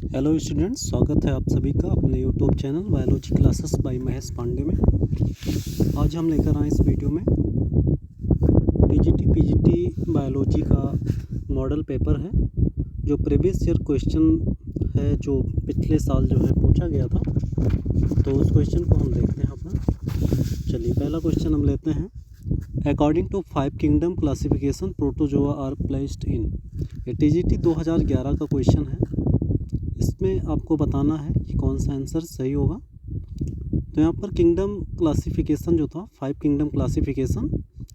Hello students, स्वागत है आप सभी का अपने YouTube channel biology classes by Mahesh Pandey में। आज हम लेकर आए इस वीडियो में टीजीटी पीजीटी बायोलॉजी का मॉडल पेपर है, जो प्रीवियस ईयर क्वेश्चन है, जो पिछले साल जो है पूछा गया था। तो उस क्वेश्चन को हम देखते हैं अपना। चलिए, पहला क्वेश्चन हम लेते हैं। According to 5 kingdom classification protozoa are placed in. ये टीजीटी 2011 का क्वेश्चन है। इसमें आपको बताना है कि कौन सा आंसर सही होगा। तो यहाँ पर किंगडम क्लासिफिकेशन जो था, 5 किंगडम क्लासिफिकेशन,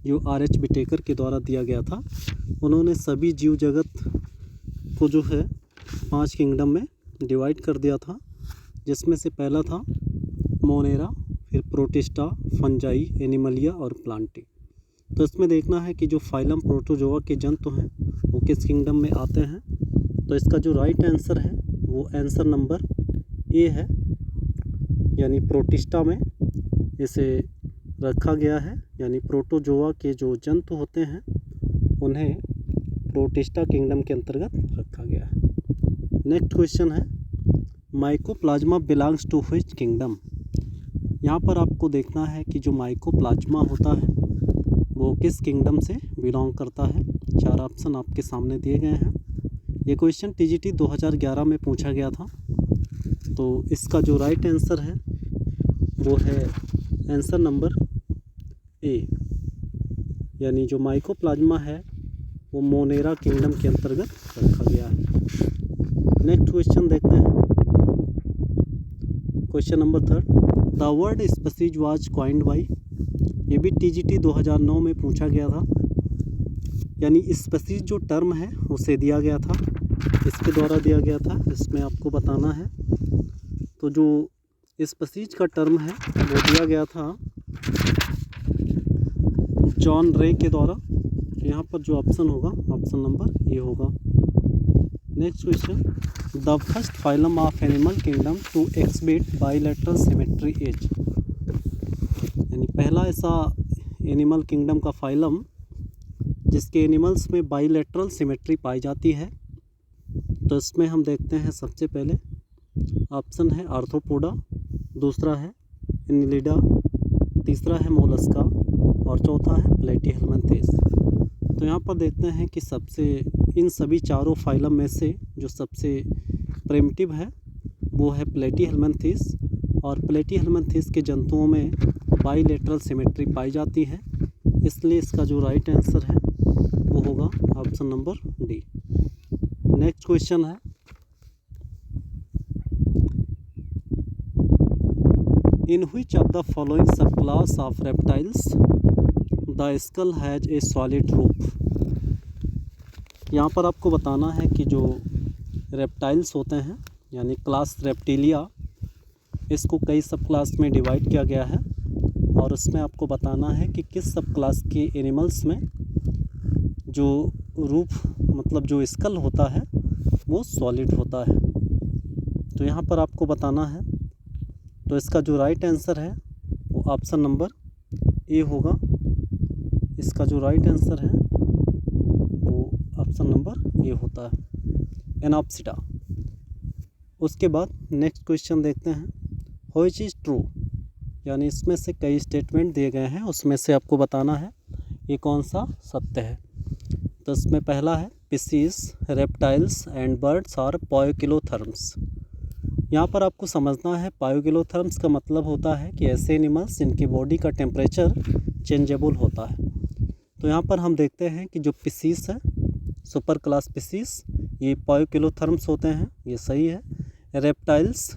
जो आर.एच. बिटेकर के द्वारा दिया गया था। उन्होंने सभी जीव जगत को जो है 5 किंगडम में डिवाइड कर दिया था, जिसमें से पहला था मोनेरा, फिर प्रोटिस्टा, फंजाई, एनिमलिया और प्लांटी। तो इसमें देखना है कि जो फाइलम प्रोटोजोआ के जंतु हैं वो किस किंगडम में आते हैं। तो इसका जो राइट आंसर है वो आंसर नंबर ए है, यानी प्रोटिस्टा में इसे रखा गया है। यानी प्रोटोजोआ के जो जंतु होते हैं उन्हें प्रोटिस्टा किंगडम के अंतर्गत रखा गया है। नेक्स्ट क्वेश्चन है, mycoplasma belongs to which kingdom. यहाँ पर आपको देखना है कि जो माइकोप्लाज्मा होता है वो किस किंगडम से बिलोंग करता है। 4 ऑप्शन आपके सामने दिए गए हैं। ये क्वेश्चन टीजीटी 2011 में पूछा गया था। तो इसका जो राइट आंसर है वो है आंसर नंबर ए, यानी जो माइकोप्लाज्मा है वो मोनेरा किंगडम के अंतर्गत रखा गया है। नेक्स्ट क्वेश्चन देखते हैं। Question number 3, the word species was coined bye. ये भी टीजीटी 2009 में पूछा गया था। यानी स्पीसीज जो टर्म है उसे दिया गया था, इसके द्वारा दिया गया था। इसमें आपको बताना है। तो जो स्पीसीज का टर्म है वो दिया गया था जॉन रे के द्वारा। यहाँ पर जो ऑप्शन होगा, ऑप्शन नंबर ए होगा। Next question, the first phylum of animal kingdom to exhibit bilateral symmetry is. यानी पहला ऐसा एनिमल किंगडम का फाइलम जिसके एनिमल्स में बाइलेटरल सिमेट्री पाई जाती है। तो इसमें हम देखते हैं, सबसे पहले ऑप्शन है आर्थ्रोपोडा, दूसरा है एनिलिडा, तीसरा है मोलस्का और चौथा है प्लेटीहेल्मिन्थेस। तो यहाँ पर देखते हैं कि इन सभी चारों फाइलम में से जो सबसे प्रिमिटिव है वो है प्लेटीहेल्मिन्थेस। और प्लेटीहेल्मिन्थेस के जंतुओं में बाइलेटरल सिमेट्री पाई जाती है, इसलिए इसका जो राइट आंसर है वो होगा option number D. Next question है, in which of the following sub class of reptiles the skull has a solid roof. यहाँ पर आपको बताना है कि जो रेप्टाइल्स होते हैं, यानी क्लास रेप्टिलिया, इसको कई सब क्लास में डिवाइड किया गया है। और उसमें आपको बताना है कि किस सब क्लास के एनिमल्स में जो रूफ, मतलब जो स्कल होता है वो सॉलिड होता है। तो यहाँ पर आपको बताना है। तो इसका जो राइट आंसर है वो ऑप्शन नंबर ए होगा। इसका जो राइट आंसर है वो ऑप्शन नंबर ए होता है, एनॉप्सिटा। उसके बाद नेक्स्ट क्वेश्चन देखते हैं, व्हिच इज़ ट्रू। यानी इसमें से कई स्टेटमेंट दिए गए हैं, उसमें से आपको बताना है ये कौन सा सत्य है। तो इसमें पहला है, species reptiles and birds are poikilotherms. यहाँ पर आपको समझना है, पायोकिलोथर्म्स का मतलब होता है कि ऐसे एनिमल्स जिनकी बॉडी का टेम्परेचर चेंजेबल होता है। तो यहाँ पर हम देखते हैं कि जो स्पीसीज है, सुपर क्लास स्पीसीज, ये पायोकिलोथर्म्स होते हैं, ये सही है। रेप्टाइल्स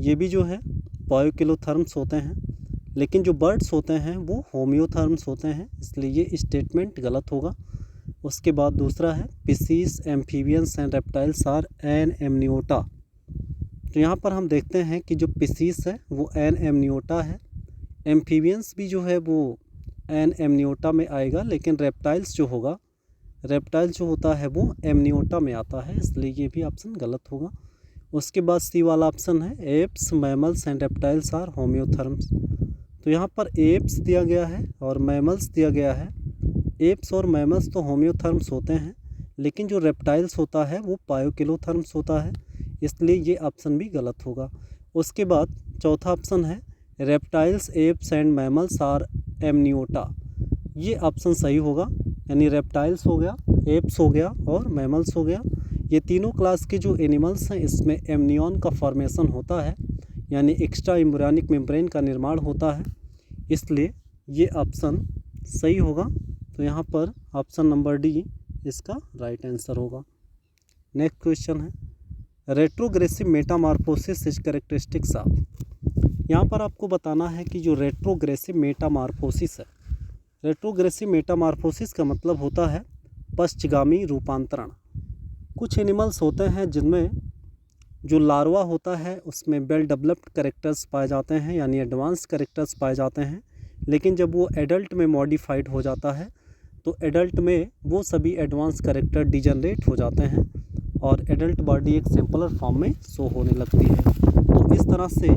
ये भी जो है पायोकिलोथर्म्स होते हैं, लेकिन जो बर्ड्स होते हैं वो होम्योथर्म्स होते हैं, इसलिए ये स्टेटमेंट गलत होगा। उसके बाद दूसरा है, species amphibians and reptiles are an amniota. तो यहाँ पर हम देखते हैं कि जो स्पीसीज है वो एन एमनियोटा है, एम्फीबियंस भी जो है वो एन एमनियोटा में आएगा, लेकिन रेप्टाइल्स जो होता है वो एमनियोटा में आता है, इसलिए ये भी ऑप्शन गलत होगा। उसके बाद सी वाला ऑप्शन है, apes mammals and reptiles are homeotherms. तो यहाँ पर एप्स दिया गया है और मैमल्स दिया गया है। एप्स और मैमल्स तो होम्योथर्म्स होते हैं, लेकिन जो रेप्टाइल्स होता है वो पायोकिलोथर्म्स होता है, इसलिए ये ऑप्शन भी गलत होगा। उसके बाद चौथा ऑप्शन है reptiles, apes and mammals are amniota. ये ऑप्शन सही होगा, यानी रेप्टाइल्स हो गया, एप्स हो गया और मैमल्स हो गया। ये तीनों क्लास के जो एनिमल्स हैं इसमें एमनियन का फॉर्मेशन होता है, यानी एक्स्ट्रा एम्ब्रियोनिक मेम्ब्रेन का निर्माण होता है, इसलिए ये ऑप्शन सही होगा। तो यहाँ पर ऑप्शन नंबर डी इसका राइट आंसर होगा। नेक्स्ट क्वेश्चन है retrogressive Metamorphosis is characteristics of. यहाँ पर आपको बताना है कि जो रेट्रोग्रेसिव मेटामॉर्फोसिस है, रेट्रोग्रेसिव मेटामॉर्फोसिस का मतलब होता है पश्चगामी रूपांतरण। कुछ एनिमल्स होते हैं जिनमें जो लार्वा होता है उसमें वेल डेवलप्ड कैरेक्टर्स पाए जाते हैं, यानी एडवांस कैरेक्टर्स पाए जाते हैं, लेकिन जब वो एडल्ट में मॉडिफाइड हो जाता है तो एडल्ट में वो सभी एडवांस कैरेक्टर डिजनरेट हो जाते हैं और एडल्ट बॉडी एक सिंपलर फॉर्म में शो होने लगती है। तो इस तरह से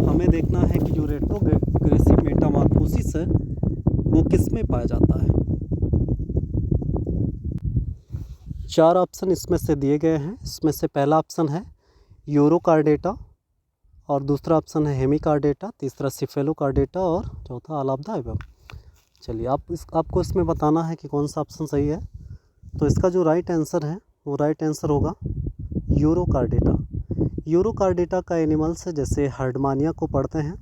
हमें देखना है कि जो रेट्रोग्रेसिव मेटामॉर्फोसिस है वो किस में पाया जाता है। 4 ऑप्शन इसमें से दिए गए हैं। इसमें से पहला ऑप्शन है यूरोकार्डेटा, और दूसरा ऑप्शन है हेमिकार्डेटा, तीसरा सिफेलोकार्डेटा और चौथा ऑल ऑफ द अबव। चलिए आपको इसमें बताना है कि कौन सा ऑप्शन सही है। तो इसका जो राइट आंसर है वो राइट आंसर होगा यूरोकार्डेटा। यूरोकार्डेटा का एनिमल्स है, जैसे हर्डमानिया को पढ़ते हैं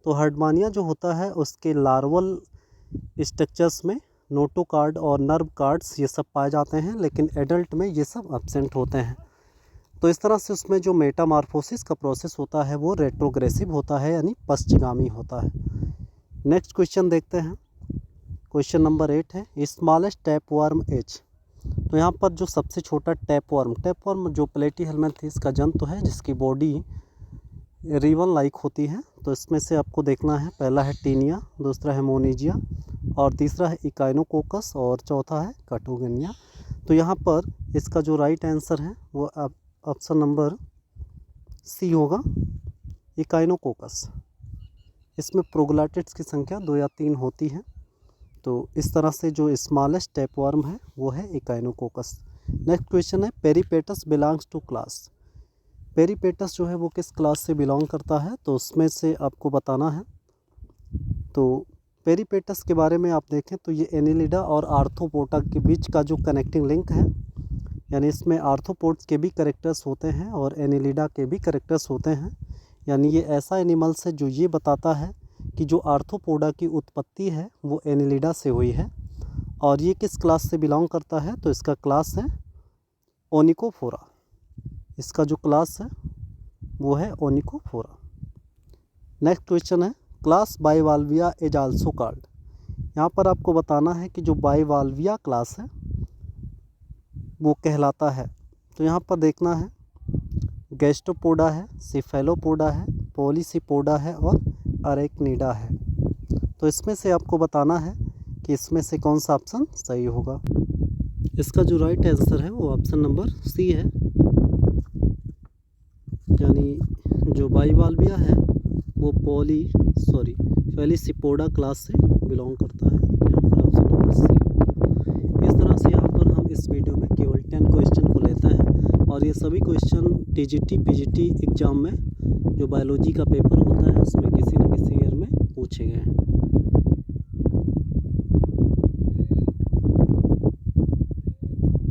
तो हर्डमानिया जो होता है उसके लार्वल स्ट्रक्चर्स में नोटोकार्ड और नर्व कार्ड्स ये सब पाए जाते हैं, लेकिन एडल्ट में ये सब एब्सेंट होते हैं। तो इस तरह से उसमें जो मेटामॉर्फोसिस का प्रोसेस होता है वो रेट्रोग्रेसिव होता है, यानी पश्चगामी होता है। नेक्स्ट क्वेश्चन देखते हैं। क्वेश्चन नंबर 8 है स्मॉलेस्ट टैपवर्म एज। तो यहाँ पर जो सबसे छोटा टैपवर्म जो प्लेटीहेल्मिन्थेस का जंतु है जिसकी बॉडी रिबन लाइक होती है, तो इसमें से आपको देखना है पहला है टीनिया, दूसरा है मोनिजिया और तीसरा है इकाइनोकोकस और चौथा है कटोगेनिया। तो यहाँ पर इसका जो राइट आंसर है वो ऑप्शन नंबर सी होगा, इकाइनोकोकस। इसमें प्रोग्लैटिड्स की संख्या 2 या 3 होती है। तो इस तरह से जो स्मॉलेस्ट टैपवर्म है वो है इकाइनोकोकस। नेक्स्ट क्वेश्चन है peripatus belongs to class. Peripatus जो है वो किस क्लास से बिलोंग करता है, तो उसमें से आपको बताना है। तो पेरीपेटस के बारे में आप देखें तो ये एनिलिडा और आर्थ्रोपोडा के बीच का जो कनेक्टिंग लिंक है, यानी इसमें आर्थ्रोपोड्स के भी कैरेक्टर्स होते हैं और एनिलिडा के भी कैरेक्टर्स होते हैं, यानी ये ऐसा एनिमल्स है जो ये बताता है कि जो आर्थ्रोपोडा की उत्पत्ति है वो एनिलिडा से हुई है। और ये किस क्लास से बिलोंग करता है, तो इसका क्लास है ओनिकोफोरा। इसका जो क्लास है वो है ओनिकोफोरा। नेक्स्ट क्वेश्चन है क्लास बाइवाल्विया इज आल्सो कॉल्ड। यहाँ पर आपको बताना है कि जो बाइवाल्विया क्लास है वो कहलाता है। तो यहाँ पर देखना है गैस्ट्रोपोडा है, सिफेलोपोडा है, पॉलीसिपोडा है और अरेक्निडा है। तो इसमें से आपको बताना है कि इसमें से कौन सा ऑप्शन सही होगा। इसका जो राइट आंसर है वो ऑप्शन नंबर सी है, यानी जो बाइवाल्विया है वो पॉलीसिपोडा क्लास से बिलोंग करता है। यहाँ पर ऑप्शन नंबर सी होगा। इस तरह से यहाँ पर हम इस वीडियो में केवल 10 क्वेश्चन को लेते हैं और ये सभी क्वेश्चन टीजीटी पीजीटी एग्ज़ाम में जो बायोलॉजी का पेपर होता है उसमें किसी न किसी ईयर में पूछे गए हैं।